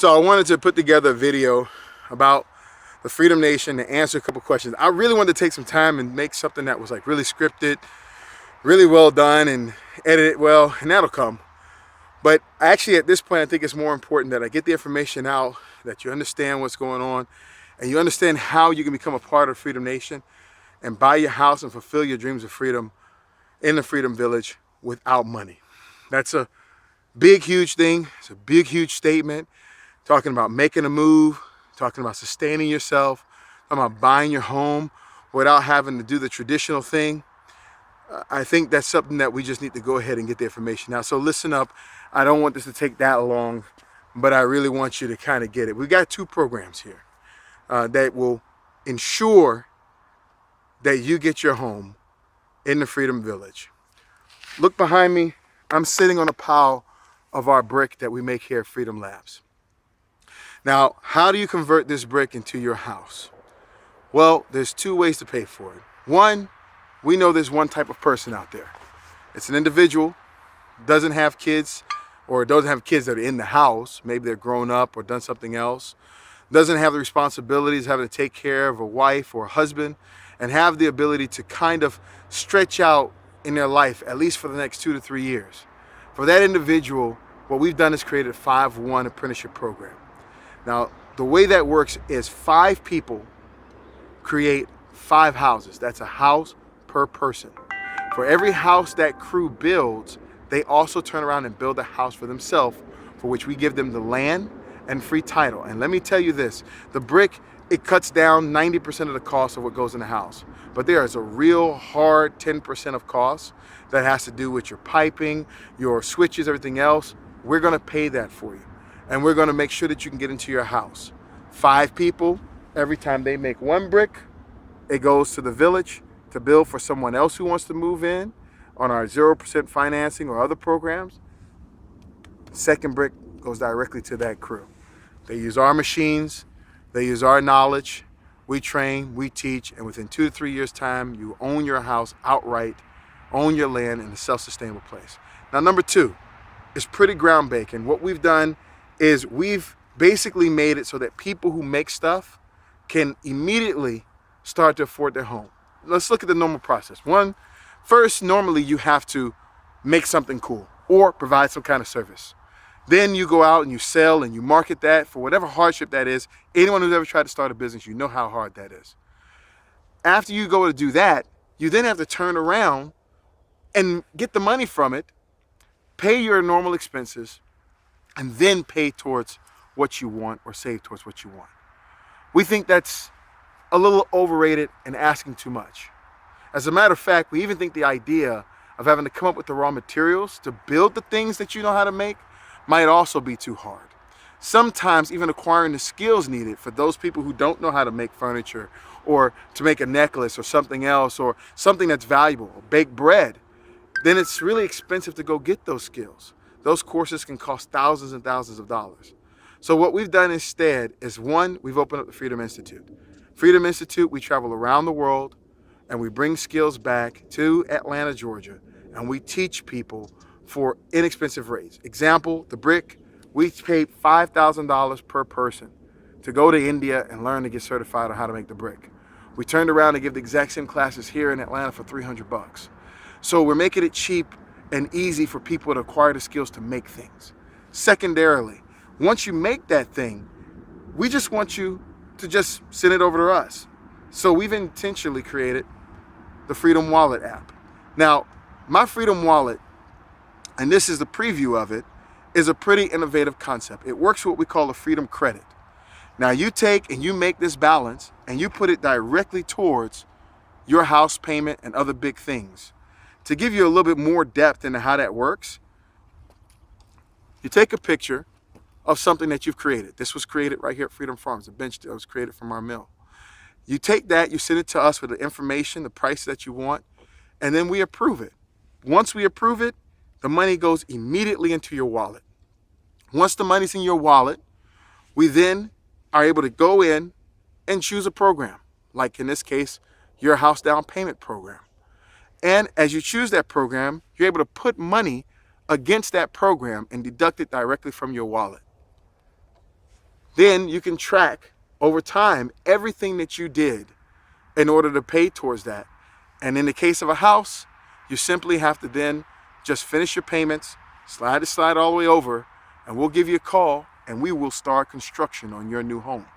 So I wanted to put together a video about the Freedom Nation to answer a couple questions. I really wanted to take some time and make something that was like really scripted, really well done, and edit it well, and that'll come. But actually at this point, I think it's more important that I get the information out, that you understand what's going on, and you understand how you can become a part of Freedom Nation and buy your house and fulfill your dreams of freedom in the Freedom Village without money. That's a big, huge thing. It's a big, huge statement. Talking about making a move, talking about sustaining yourself, talking about buying your home without having to do the traditional thing. I think that's something that we just need to go ahead and get the information out. So listen up. I don't want this to take that long, but I really want you to kind of get it. We've got two programs here that will ensure that you get your home in the Freedom Village. Look behind me. I'm sitting on a pile of our brick that we make here at Freedom Labs. Now, how do you convert this brick into your house? Well, there's two ways to pay for it. One, we know there's one type of person out there. It's an individual, doesn't have kids, or doesn't have kids that are in the house. Maybe they're grown up or done something else. Doesn't have the responsibilities, having to take care of a wife or a husband, and have the ability to kind of stretch out in their life, at least for the next 2 to 3 years. For that individual, what we've done is created a 5-1 apprenticeship program. Now, the way that works is 5 people create 5 houses. That's a house per person. For every house that crew builds, they also turn around and build a house for themselves, for which we give them the land and free title. And let me tell you this, the brick, it cuts down 90% of the cost of what goes in the house. But there is a real hard 10% of cost that has to do with your piping, your switches, everything else. We're gonna pay that for you. And we're gonna make sure that you can get into your house. 5 people, every time they make 1 brick, it goes to the village to build for someone else who wants to move in on our 0% financing or other programs. Second brick goes directly to that crew. They use our machines, they use our knowledge, we train, we teach, and within 2 to 3 years' time, you own your house outright, own your land in a self-sustainable place. Now, number 2 is pretty groundbreaking. What we've done is we've basically made it so that people who make stuff can immediately start to afford their home. Let's look at the normal process. First, normally you have to make something cool or provide some kind of service. Then you go out and you sell and you market that for whatever hardship that is. Anyone who's ever tried to start a business, you know how hard that is. After you go to do that, you then have to turn around and get the money from it, pay your normal expenses, and then pay towards what you want or save towards what you want. We think that's a little overrated and asking too much. As a matter of fact, we even think the idea of having to come up with the raw materials to build the things that you know how to make might also be too hard. Sometimes even acquiring the skills needed for those people who don't know how to make furniture or to make a necklace or something else or something that's valuable, or bake bread, then it's really expensive to go get those skills. Those courses can cost thousands and thousands of dollars. So what we've done instead is, 1, we've opened up the Freedom Institute. Freedom Institute, we travel around the world and we bring skills back to Atlanta, Georgia, and we teach people for inexpensive rates. Example, the brick, we paid $5,000 per person to go to India and learn to get certified on how to make the brick. We turned around and give the exact same classes here in Atlanta for $300. So we're making it cheap and easy for people to acquire the skills to make things. Secondarily, once you make that thing, we just want you to just send it over to us. So we've intentionally created the Freedom Wallet app. Now, my Freedom Wallet, and this is the preview of it, is a pretty innovative concept. It works with what we call a Freedom Credit. Now you take and you make this balance and you put it directly towards your house payment and other big things. To give you a little bit more depth into how that works, you take a picture of something that you've created. This was created right here at Freedom Farms, a bench that was created from our mill. You take that, you send it to us with the information, the price that you want, and then we approve it. Once we approve it, the money goes immediately into your wallet. Once the money's in your wallet, we then are able to go in and choose a program, like in this case, your house down payment program. And as you choose that program, you're able to put money against that program and deduct it directly from your wallet. Then you can track over time everything that you did in order to pay towards that. And in the case of a house, you simply have to then just finish your payments, slide all the way over, and we'll give you a call and we will start construction on your new home.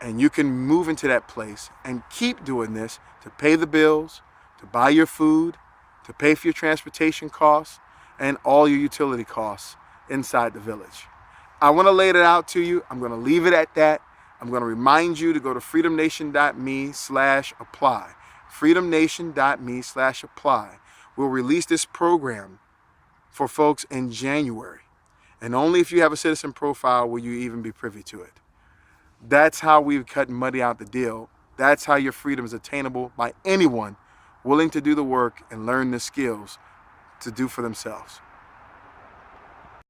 And you can move into that place and keep doing this to pay the bills, to buy your food, to pay for your transportation costs, and all your utility costs inside the village. I want to lay it out to you. I'm going to leave it at that. I'm going to remind you to go to freedomnation.me/apply. freedomnation.me/apply. We'll release this program for folks in January. And only if you have a citizen profile will you even be privy to it. That's how we've cut money out the deal. That's how your freedom is attainable by anyone willing to do the work and learn the skills to do for themselves.